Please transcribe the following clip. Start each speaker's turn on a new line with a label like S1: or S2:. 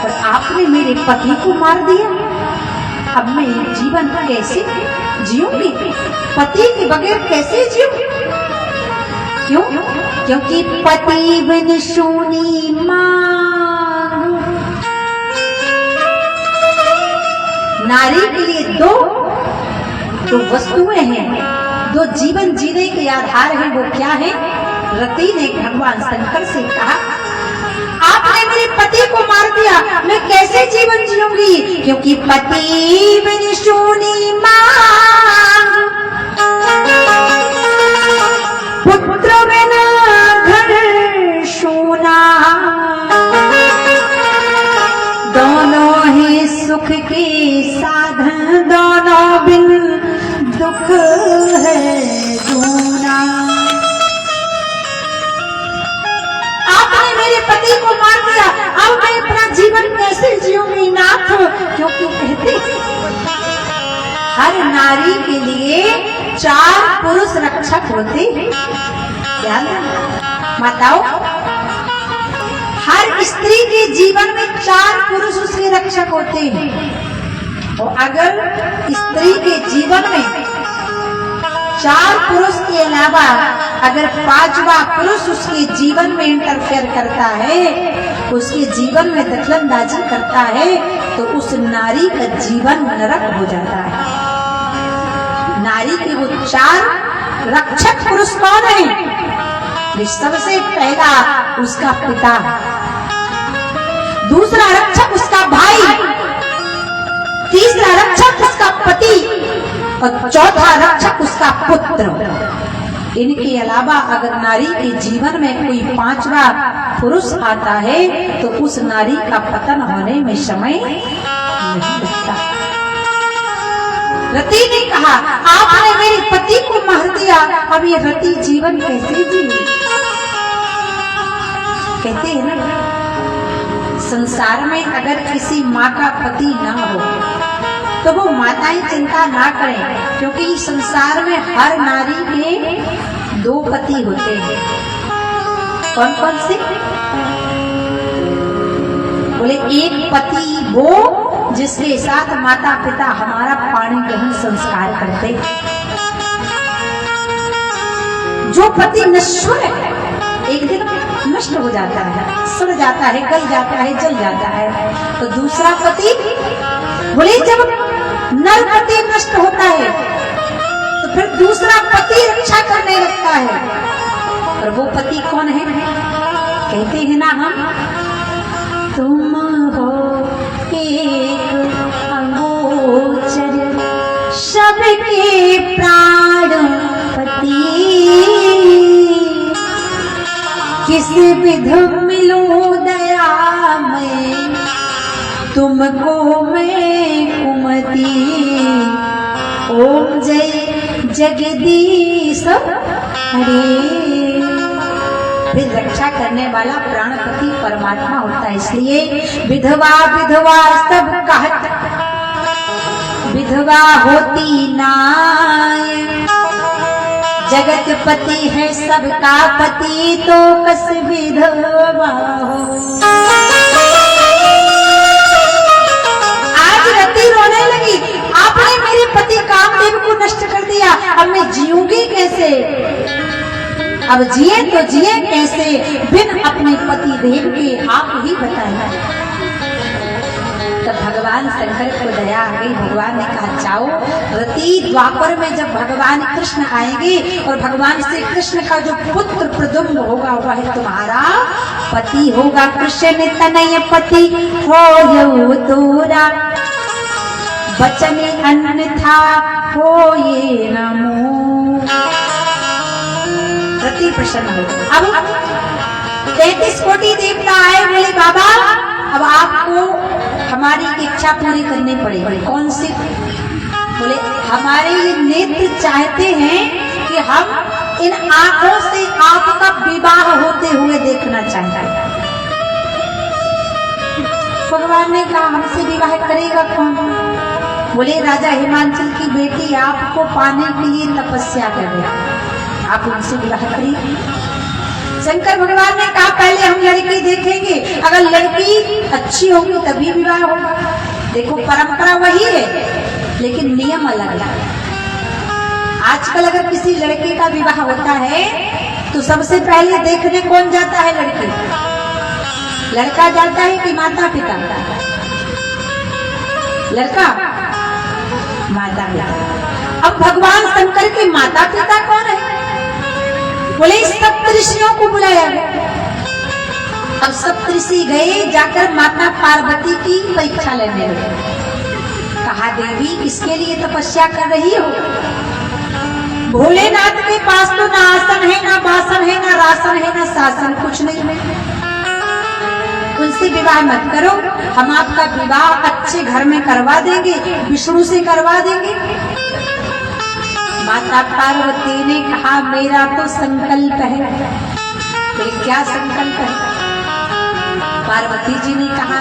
S1: पर आपने मेरे पति को मार दिया, अब मैं जीवन कैसे जीऊंगी? पति के बगैर कैसे जीऊं? क्यों? क्योंकि पति बिन शूनी मांग। नारी के लिए दो वस्तुएं हैं, दो जीवन जीने के आधार हैं। वो क्या है? रति ने भगवान शंकर से कहा, आपने मेरे पति को मार दिया, मैं कैसे जीवन जीऊंगी? क्योंकि पति बिन शूनी मांग, पुत्र बिना घर शूना, दोनों ही सुख के साधन, दोनों बिन दुख है दूना। आपने मेरे पति को मार दिया, अब मैं अपना जीवन कैसे जीऊंगी नाथ? क्योंकि कहते हर नारी के लिए 4 पुरुष रक्षक होते हैं। ध्यान माताओं, हर स्त्री के जीवन में 4 पुरुष उसके रक्षक होते हैं। और अगर स्त्री के जीवन में 4 पुरुष के अलावा अगर 5वां पुरुष उसके जीवन में इंटरफेयर करता है, उसके जीवन में दखलंदाजी करता है, तो उस नारी का जीवन नरक हो जाता है। नारी के वो 4 रक्षक पुरुष कौन है? सबसे पहला उसका पिता, दूसरा रक्षक उसका भाई, तीसरा रक्षक उसका पति और चौथा रक्षक उसका पुत्र। इनके अलावा अगर नारी के जीवन में कोई 5वां पुरुष आता है तो उस नारी का पतन होने में समय नहीं लगता। रति ने कहा, आपने मेरे पति को मार दिया, अब ये रति जीवन कैसे जी? कहते हैं ना, संसार में अगर किसी माँ का पति ना हो तो वो माताएं चिंता ना करें, क्योंकि संसार में हर नारी के 2 पति होते हैं। कौन कौन से? बोले एक पति वो जिसके साथ माता पिता हमारा पाणी ग्रहण संस्कार करते, जो पति नश्वर है, एक दिन नष्ट हो जाता है, सड़ जाता है, गल जाता है, जल जाता है। तो दूसरा पति, बोले जब नर पति नष्ट होता है तो फिर दूसरा पति रक्षा करने लगता है। और वो पति कौन है? कहते हैं ना हम, तुम हो एक अगोचर सबके प्राण पति, किस विध मिलूं दया में तुमको मैं कुमति। ओम जय जगदीश हरे। फिर रक्षा करने वाला प्राणपति परमात्मा होता है। इसलिए विधवा विधवा सब कहत, विधवा होती नाय, जगत पति है सबका पति, तो कस विधवा हो। आज रति रोने लगी, आपने मेरे पति कामदेव को नष्ट कर दिया, अब मैं जीऊंगी कैसे? अब जिए तो जिए कैसे बिन अपने पति देव के? आप ही बताइए। तब भगवान शंकर को दया आ गई। भगवान ने कहा, जाओ रति, द्वापर में जब भगवान कृष्ण आएंगे और भगवान श्री कृष्ण का जो पुत्र प्रद्युम्न होगा वह तुम्हारा पति होगा। कृष्ण तनय पति हो तोरा, वचन अन्यथा हो ये नमो। रति प्रसन्न हो। अब 33 कोटि देवता आए, बोले बाबा अब आपको हमारी इच्छा पूरी करनी पड़ेगी। कौन सी? बोले हमारे ये नेत्र चाहते हैं कि हम इन आंखों से आपका विवाह होते हुए देखना चाहते हैं। भगवान ने कहा, हमसे विवाह करेगा कौन? बोले राजा हिमांचल की बेटी आपको पाने के लिए तपस्या कर रही, आप उनसे विवाह करिए। शंकर भगवान ने कहा पहले हम लड़की देखेंगे, अगर लड़की अच्छी होगी तभी विवाह होगा। देखो परंपरा वही है लेकिन नियम अलग है। आजकल अगर किसी लड़के का विवाह होता है तो सबसे पहले देखने कौन जाता है? लड़की। लड़का जाता है कि माता पिता? लड़का, माता पिता। अब भगवान शंकर के माता पिता कौन है? बोले सप्तऋषियों को बुलाया गया। अब सप्तऋषि गए, जाकर माता पार्वती की परीक्षा लेने लगे। कहा देवी किसके लिए तपस्या कर रही हो? भोलेनाथ के पास तो ना आसन है, ना बासन है, ना राशन है, ना शासन, कुछ नहीं है। उनसे विवाह मत करो, हम आपका विवाह अच्छे घर में करवा देंगे, विष्णु से करवा देंगे। माता पार्वती ने कहा मेरा तो संकल्प है। क्या संकल्प है? पार्वती जी ने कहा